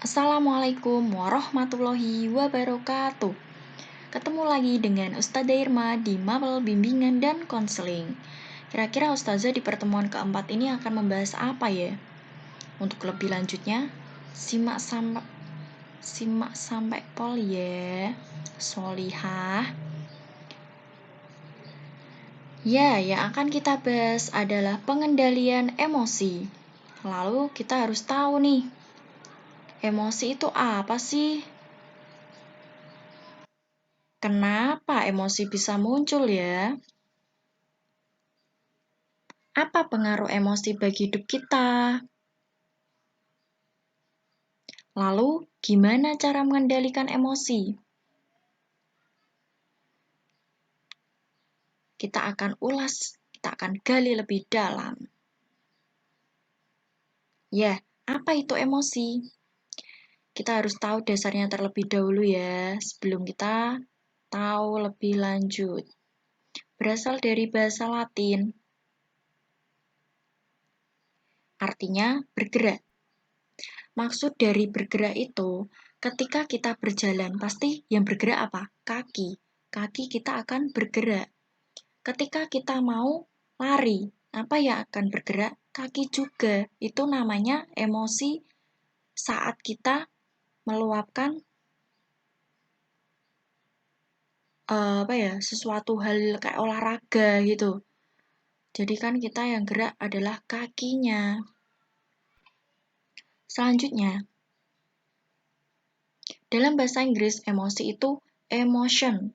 Assalamualaikum warahmatullahi wabarakatuh. Ketemu lagi dengan Ustazah Irma di Mapel Bimbingan dan Konseling. Kira-kira Ustazah di pertemuan keempat ini akan membahas apa ya? Untuk lebih lanjutnya, simak sampai pol ya. Solihah. Ya, yang akan kita bahas adalah pengendalian emosi. Lalu kita harus tahu nih, emosi itu apa sih? Kenapa emosi bisa muncul ya? Apa pengaruh emosi bagi hidup kita? Lalu, gimana cara mengendalikan emosi? Kita akan ulas, kita akan gali lebih dalam. Ya, apa itu emosi? Kita harus tahu dasarnya terlebih dahulu ya, sebelum kita tahu lebih lanjut. Berasal dari bahasa Latin, artinya bergerak. Maksud dari bergerak itu, ketika kita berjalan, pasti yang bergerak apa? Kaki. Kaki kita akan bergerak. Ketika kita mau lari, apa yang akan bergerak? Kaki juga. Itu namanya emosi saat kita meluapkan sesuatu hal kayak olahraga gitu. Jadi kan kita yang gerak adalah kakinya. Selanjutnya, dalam bahasa Inggris, emosi itu emotion.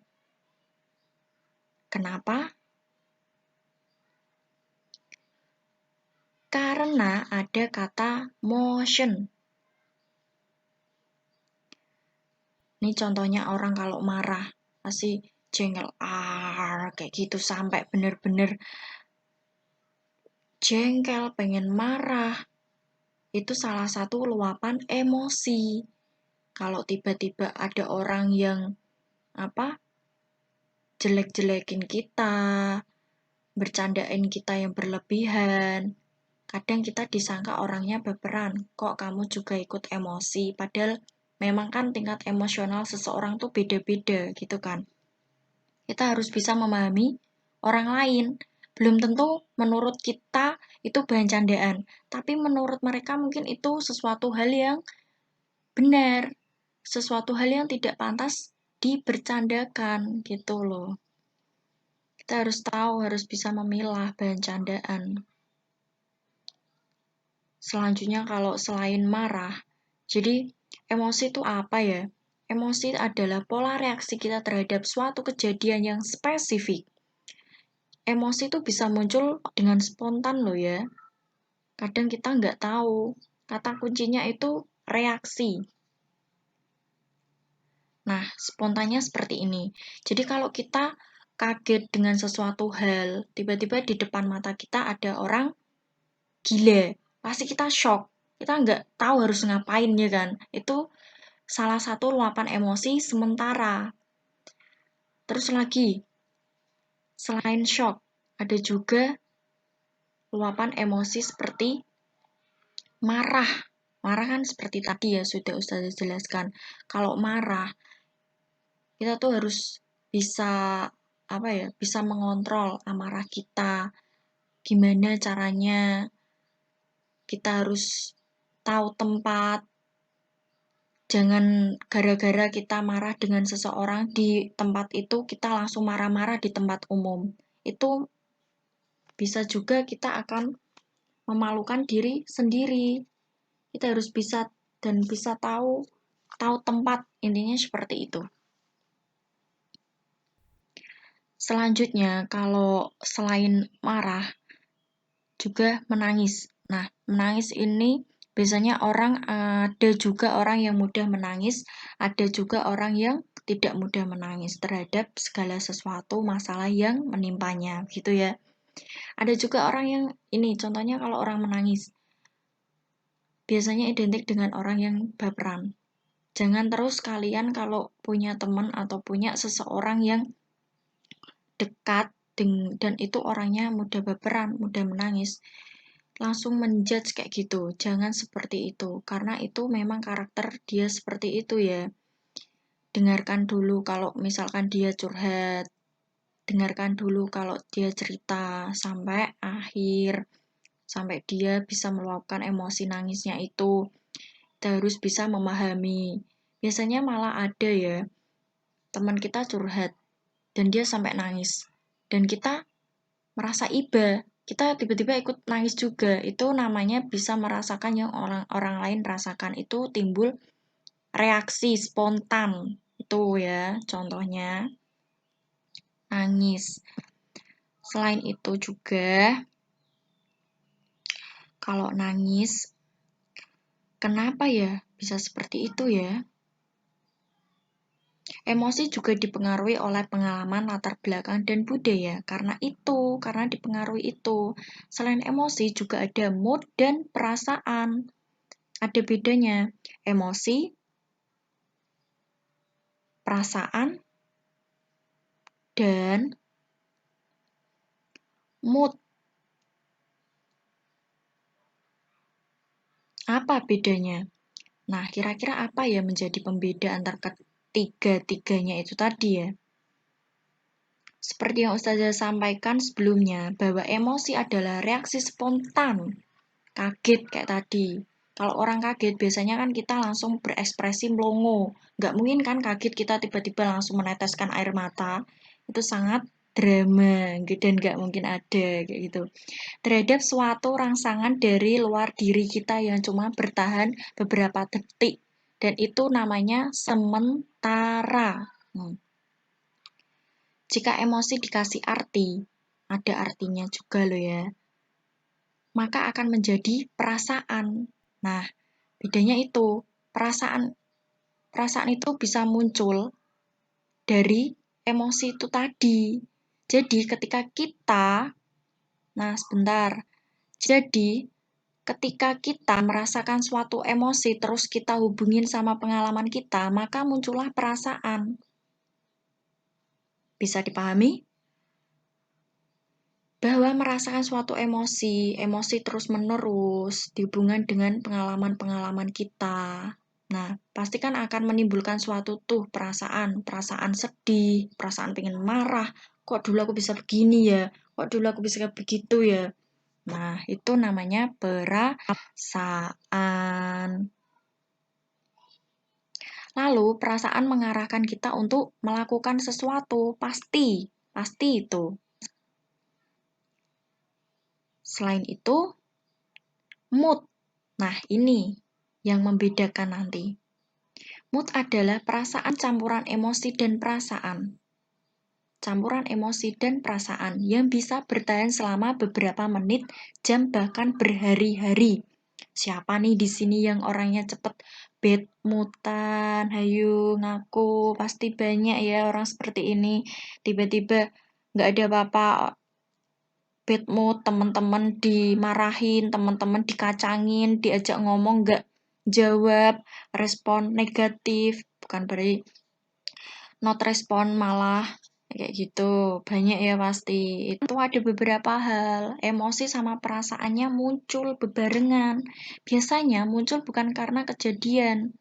Kenapa? Karena ada kata motion. Ini contohnya orang kalau marah, pasti jengkel, kayak gitu sampai bener-bener jengkel, pengen marah. Itu salah satu luapan emosi. Kalau tiba-tiba ada orang yang jelek-jelekin kita, bercandain kita yang berlebihan, kadang kita disangka orangnya baperan, kok kamu juga ikut emosi, padahal memang kan tingkat emosional seseorang tuh beda-beda gitu kan. Kita harus bisa memahami orang lain. Belum tentu menurut kita itu bahan candaan, tapi menurut mereka mungkin itu sesuatu hal yang benar, sesuatu hal yang tidak pantas dibercandakan gitu loh. Kita harus tahu, harus bisa memilah bahan candaan. Selanjutnya kalau selain marah, jadi emosi itu apa ya? Emosi adalah pola reaksi kita terhadap suatu kejadian yang spesifik. Emosi itu bisa muncul dengan spontan loh ya. Kadang kita nggak tahu. Kata kuncinya itu reaksi. Nah, spontannya seperti ini. Jadi kalau kita kaget dengan sesuatu hal, tiba-tiba di depan mata kita ada orang gila, pasti kita shock. Kita nggak tahu harus ngapain ya kan. Itu salah satu luapan emosi sementara. Terus lagi, selain shock, ada juga luapan emosi seperti marah. Marah kan seperti tadi ya sudah Ustazah jelaskan. Kalau marah, kita tuh harus bisa bisa mengontrol amarah kita. Gimana caranya? Kita harus tahu tempat. Jangan gara-gara kita marah dengan seseorang di tempat itu, kita langsung marah-marah di tempat umum. Itu bisa juga kita akan memalukan diri sendiri. Kita harus bisa dan bisa tahu tempat, intinya seperti itu. Selanjutnya, kalau selain marah, juga menangis. Nah, menangis ini biasanya ada juga orang yang mudah menangis, ada juga orang yang tidak mudah menangis terhadap segala sesuatu masalah yang menimpanya, gitu ya. Ada juga orang yang contohnya kalau orang menangis, biasanya identik dengan orang yang baperan. Jangan terus kalian kalau punya teman atau punya seseorang yang dekat dan itu orangnya mudah baperan, mudah menangis. langsung menjudge kayak gitu. Jangan seperti itu, karena itu memang karakter dia seperti itu ya. Dengarkan dulu kalau misalkan dia curhat, dengarkan dulu kalau dia cerita sampai akhir, sampai dia bisa meluapkan emosi nangisnya itu. Kita harus bisa memahami. Biasanya malah ada ya, teman kita curhat, dan dia sampai nangis. Dan kita merasa iba, kita tiba-tiba ikut nangis juga. Itu namanya bisa merasakan yang orang lain rasakan. Itu timbul reaksi spontan. Itu ya, contohnya nangis. Selain itu juga, kalau nangis, kenapa ya bisa seperti itu ya? Emosi juga dipengaruhi oleh pengalaman, latar belakang, dan budaya. Karena dipengaruhi itu. Selain emosi juga ada mood dan perasaan. Ada bedanya. Emosi, perasaan, dan mood. Apa bedanya? Nah, kira-kira apa ya menjadi pembeda antar ketiga-tiganya itu tadi ya? Seperti yang Ustazah sampaikan sebelumnya, bahwa emosi adalah reaksi spontan, kaget kayak tadi. Kalau orang kaget, biasanya kan kita langsung berekspresi melongo. Nggak mungkin kan kaget kita tiba-tiba langsung meneteskan air mata. Itu sangat drama, dan nggak mungkin ada, kayak gitu. Terhadap suatu rangsangan dari luar diri kita yang cuma bertahan beberapa detik. Dan itu namanya sementara. Jika emosi dikasih arti, ada artinya juga loh ya, maka akan menjadi perasaan. Nah, bedanya itu, perasaan itu bisa muncul dari emosi itu tadi. Jadi ketika kita, nah sebentar, jadi ketika kita merasakan suatu emosi terus kita hubungin sama pengalaman kita, maka muncullah perasaan. Bisa dipahami? Bahwa merasakan suatu emosi terus-menerus dihubungkan dengan pengalaman-pengalaman kita. Nah, pasti kan akan menimbulkan suatu perasaan sedih, perasaan pengen marah, kok dulu aku bisa begini ya, kok dulu aku bisa begitu ya. Nah, itu namanya perasaan. Lalu, perasaan mengarahkan kita untuk melakukan sesuatu, pasti itu. Selain itu, mood. Nah, ini yang membedakan nanti. Mood adalah perasaan campuran emosi dan perasaan. Campuran emosi dan perasaan yang bisa bertahan selama beberapa menit, jam, bahkan berhari-hari. Siapa nih di sini yang orangnya cepet bad moodan? Hayu ngaku, pasti banyak ya orang seperti ini. Tiba-tiba nggak ada apa-apa, bad mood, teman-teman dimarahin, teman-teman dikacangin, diajak ngomong nggak jawab, respon negatif, bukan berarti not respon malah kayak gitu. Banyak ya pasti. Itu ada beberapa hal, emosi sama perasaannya muncul bebarengan. Biasanya muncul bukan karena kejadian.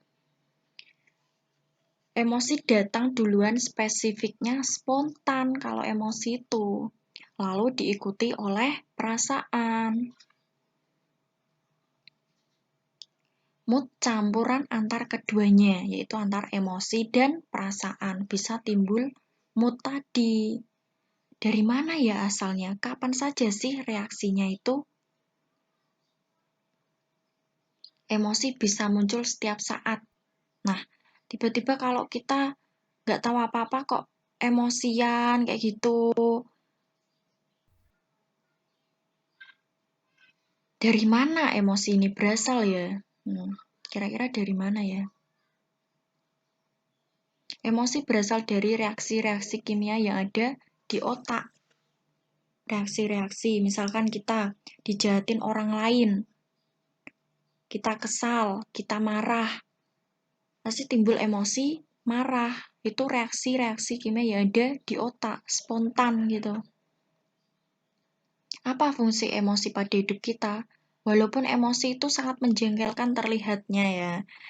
Emosi datang duluan, spesifiknya spontan kalau emosi itu. Lalu diikuti oleh perasaan. Mood campuran antar keduanya, yaitu antar emosi dan perasaan. Bisa timbul mood tadi. Dari mana ya asalnya? Kapan saja sih reaksinya itu? Emosi bisa muncul setiap saat. Nah, tiba-tiba kalau kita nggak tahu apa-apa kok emosian kayak gitu. Dari mana emosi ini berasal ya? Kira-kira dari mana ya? Emosi berasal dari reaksi-reaksi kimia yang ada di otak. Reaksi-reaksi, misalkan kita dijahatin orang lain, kita kesal, kita marah, pasti timbul emosi marah. Itu reaksi-reaksi kimia yang ada di otak, spontan gitu. Apa fungsi emosi pada hidup kita? Walaupun emosi itu sangat menjengkelkan terlihatnya ya,